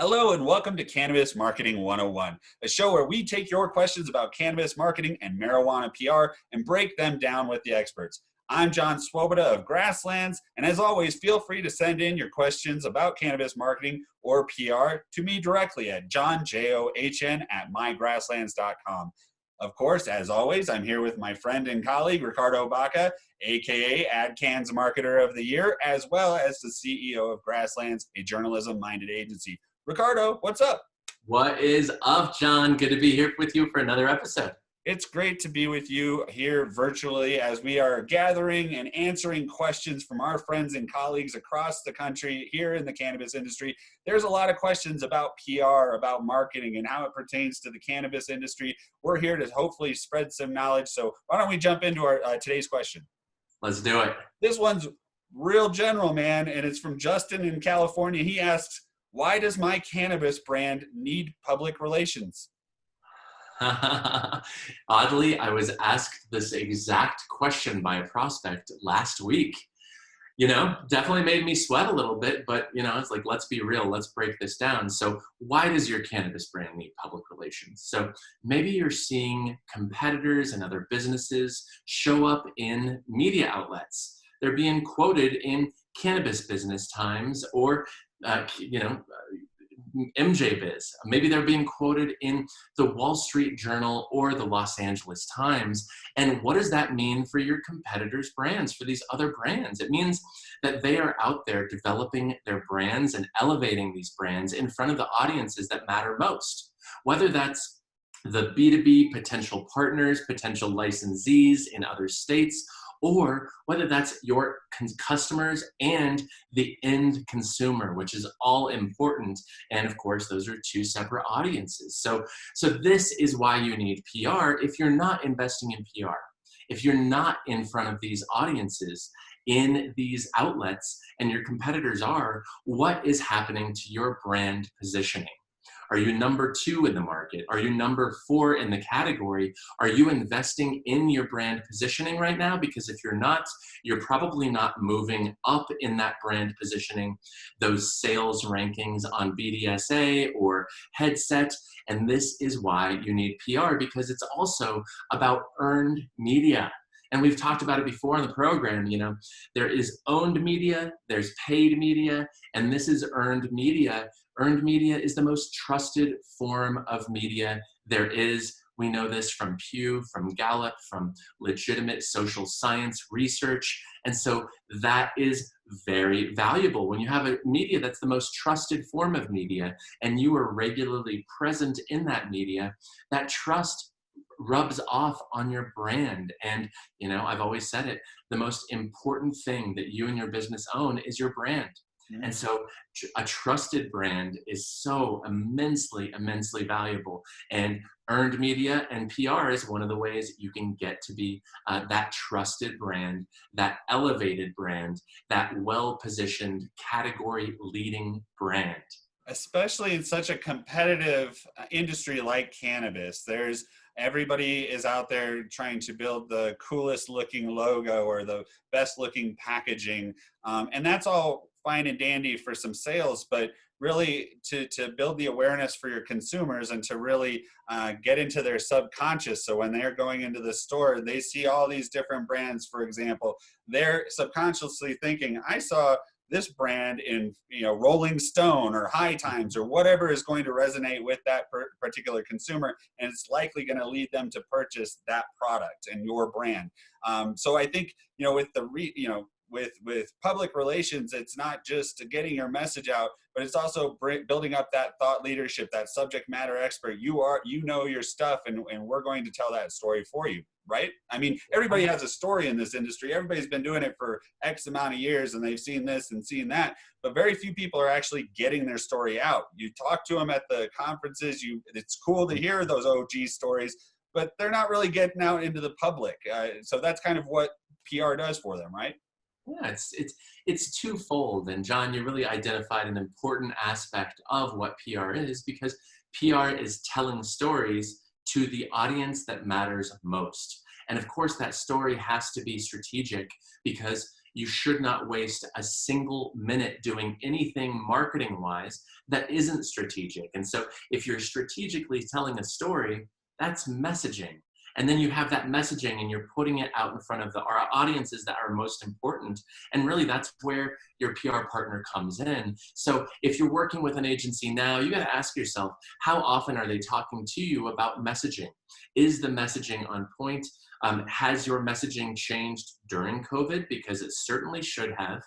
Hello and welcome to Cannabis Marketing 101, a show where we take your questions about cannabis marketing and marijuana PR and break them down with the experts. I'm John Swoboda of Grasslands, and as always, feel free to send in your questions about cannabis marketing or PR to me directly at johnjohn@mygrasslands.com. Of course, as always, I'm here with my friend and colleague, Ricardo Baca, aka AdCan's Marketer of the Year, as well as the CEO of Grasslands, a journalism-minded agency. Ricardo, what's up? What is up, John? Good to be here with you for another episode. It's great to be with you here virtually as we are gathering and answering questions from our friends and colleagues across the country here in the cannabis industry. There's a lot of questions about PR, about marketing, and how it pertains to the cannabis industry. We're here to hopefully spread some knowledge. So why don't we jump into our today's question? Let's do it. This one's real general, man, and it's from Justin in California. He asks, why does my cannabis brand need public relations? Oddly, I was asked this exact question by a prospect last week. Definitely made me sweat a little bit, but it's like, let's be real, let's break this down. So why does your cannabis brand need public relations? So maybe you're seeing competitors and other businesses show up in media outlets. They're being quoted in Cannabis Business Times or MJBiz. Maybe they're being quoted in the Wall Street Journal or the Los Angeles Times. And what does that mean for your competitors' brands, for these other brands? It means that they are out there developing their brands and elevating these brands in front of the audiences that matter most, whether that's the B2B potential partners, potential licensees in other states, or whether that's your customers and the end consumer, which is all important. And of course, those are two separate audiences. So this is why you need PR. If you're not investing in PR, if you're not in front of these audiences, in these outlets, and your competitors are, what is happening to your brand positioning? Are you number 2 in the market? Are you number 4 in the category? Are you investing in your brand positioning right now? Because if you're not, you're probably not moving up in that brand positioning, those sales rankings on BDSA or Headset. And this is why you need PR, because it's also about earned media. And we've talked about it before on the program. There is owned media, there's paid media, and this is earned media. Earned media is the most trusted form of media there is. We know this from Pew, from Gallup, from legitimate social science research. And so that is very valuable. When you have a media that's the most trusted form of media, and you are regularly present in that media, that trust rubs off on your brand. And, I've always said it, the most important thing that you and your business own is your brand. Mm-hmm. And so a trusted brand is so immensely, immensely valuable. And earned media and PR is one of the ways you can get to be that trusted brand, that elevated brand, that well-positioned category leading brand. Especially in such a competitive industry like cannabis, everybody is out there trying to build the coolest looking logo or the best looking packaging. And that's all fine and dandy for some sales, but really to build the awareness for your consumers and to really get into their subconscious. So when they're going into the store, they see all these different brands, for example, they're subconsciously thinking, I saw this brand in Rolling Stone or High Times or whatever is going to resonate with that particular consumer, and it's likely going to lead them to purchase that product and your brand. So I think with with public relations, it's not just getting your message out, but it's also building up that thought leadership, that subject matter expert. You know your stuff, and we're going to tell that story for you. Right? I mean, everybody has a story in this industry. Everybody's been doing it for X amount of years and they've seen this and seen that, but very few people are actually getting their story out. You talk to them at the conferences, it's cool to hear those OG stories, but they're not really getting out into the public. So that's kind of what PR does for them, right? Yeah, it's twofold. And John, you really identified an important aspect of what PR is, because PR is telling stories to the audience that matters most. And of course, that story has to be strategic, because You should not waste a single minute doing anything marketing-wise that isn't strategic. And so if you're strategically telling a story, that's messaging. And then you have that messaging and you're putting it out in front of our audiences that are most important. And really that's where your PR partner comes in. So if you're working with an agency now, you got to ask yourself, how often are they talking to you about messaging? Is the messaging on point? Has your messaging changed during COVID? Because it certainly should have.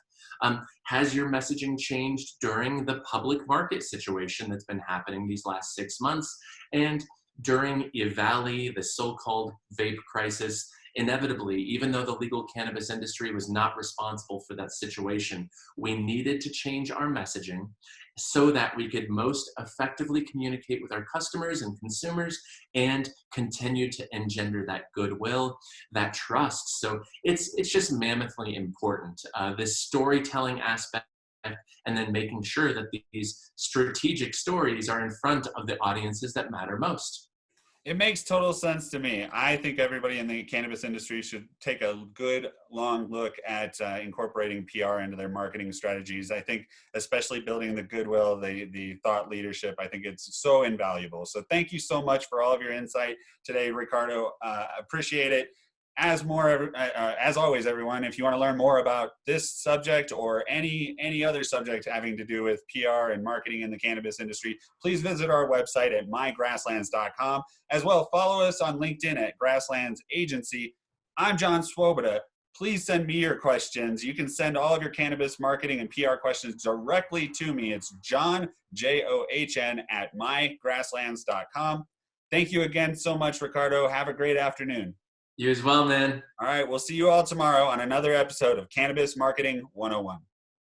Has your messaging changed during the public market situation that's been happening these last 6 months? And during EVALI, the so-called vape crisis, inevitably, even though the legal cannabis industry was not responsible for that situation, we needed to change our messaging so that we could most effectively communicate with our customers and consumers and continue to engender that goodwill, that trust. So it's just mammothly important, this storytelling aspect, and then making sure that these strategic stories are in front of the audiences that matter most. It makes total sense to me. I think everybody in the cannabis industry should take a good long look at incorporating PR into their marketing strategies. I think especially building the goodwill, the thought leadership, I think it's so invaluable. So thank you so much for all of your insight today, Ricardo. Appreciate it. As always, everyone, if you want to learn more about this subject or any other subject having to do with PR and marketing in the cannabis industry, please visit our website at mygrasslands.com. As well, follow us on LinkedIn at Grasslands Agency. I'm John Swoboda. Please send me your questions. You can send all of your cannabis marketing and PR questions directly to me. It's John, John, at mygrasslands.com. Thank you again so much, Ricardo. Have a great afternoon. You as well, man. All right, we'll see you all tomorrow on another episode of Cannabis Marketing 101.